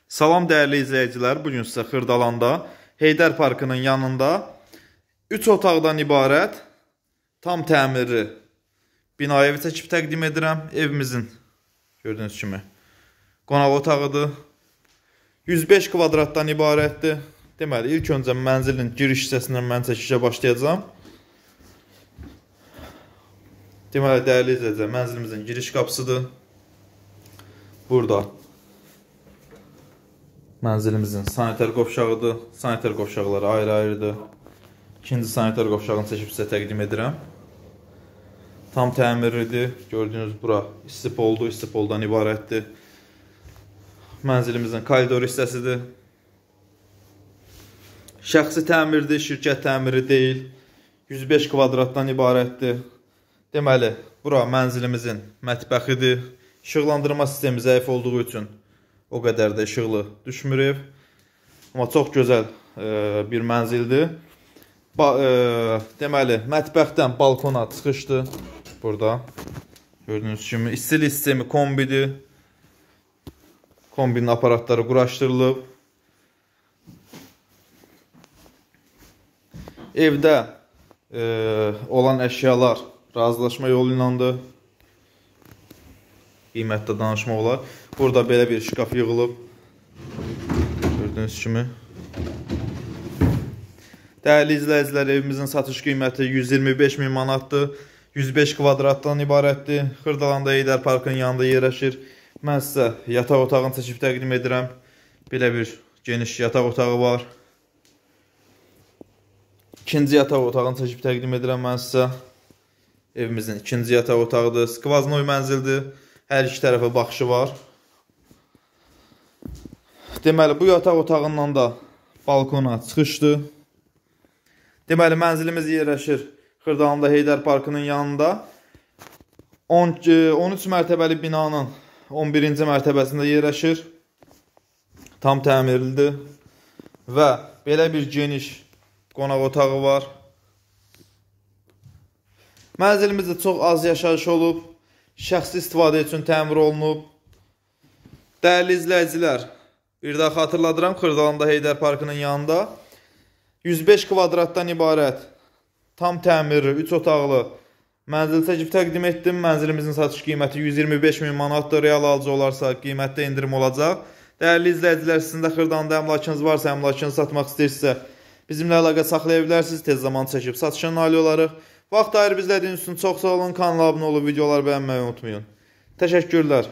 Salam dəyərli izləyicilər, bugün sizə Xırdalanda, Heydər Parkının yanında 3 otaqdan ibarət tam təmirli bina evi çəkib təqdim edirəm. Evimizin gördüyünüz kimi qonaq otağıdır. 105 kvadratdan ibarətdir. Deməli, ilk öncə mənzilin giriş hissəsindən mən çəkişə başlayacağım. Deməli, dəyərli izləyicilər, mənzilimizin giriş qapısıdır. Burada mənzilimizin sanitar qovşağıdır. Sanitar qovşaqları ayrı-ayrıdır. İkinci sanitar qovşağını çəkib sizə təqdim edirəm. Tam təmirlidir. Gördüyünüz bura istipoldur. İstipoldan ibarətdir. Mənzilimizin koridor hissəsidir. Şəxsi təmirdir, şirkət təmiri deyil. 105 kvadratdan ibarətdir. Deməli, bura mənzilimizin mətbəxidir. İşıqlandırma sistemi zəif olduğu üçün o qədər də işıqlı düşmür ev. Amma çox gözəl bir mənzildir. Deməli, mətbəxdən balkona çıxışdır. Burada gördüyünüz kimi istilik sistemi kombidir. Kombinin aparatları quraşdırılıb. Evdə olan əşyalar razılaşma yolu ilandır. Qiymətdə danışmaq olar. Burada belə bir şkaf yığılıb. Gördüyünüz kimi. Dəyərli izləyicilər, evimizin satış qiyməti 125 min manatdır. 105 kvadratdan ibarətdir. Xırdalanda Heydər Parkının yanında yerləşir. Mən sizə yataq otağını çəkib təqdim edirəm. Belə bir geniş yataq otağı var. İkinci yataq otağını çəkib təqdim edirəm mən sizə. Evimizin ikinci yataq otağıdır. Skvaznoy mənzildir. Hər iki tərəfə baxışı var. Deməli, bu yataq otağından da balkona çıxışdır. Deməli, mənzilimiz yerləşir Xırdalanda Heydər Parkının yanında. 13 mərtəbəli binanın 11-ci mərtəbəsində yerləşir. Tam təmirlidir. Və belə bir geniş qonaq otağı var. Mənzilimizdə çox az yaşayış olub. Şəxsi istifadə üçün təmir olunub. Dəyərli izləyicilər, bir daha xatırladıram, Xırdalanda Heydər Parkının yanında 105 kvadratdan ibarət tam təmirli 3 otaqlı mənzil çəkib təqdim etdim. Mənzilimizin satış qiyməti 125 min manatdır. Real alıcı olarsa qiymətdə indirim olacaq. Dəyərli izləyicilər, sizin də Xırdalanda əmlakınız varsa, əmlakınızı satmaq istəyirsə bizimlə əlaqə saxlaya bilərsiniz. Tez zaman çəkib satışa nail olarıq. Vaxt ayırıb izlədiyiniz üçün çox sağ olun. Kanala abunə olub videoları bəyənməyi unutmayın. Təşəkkürlər.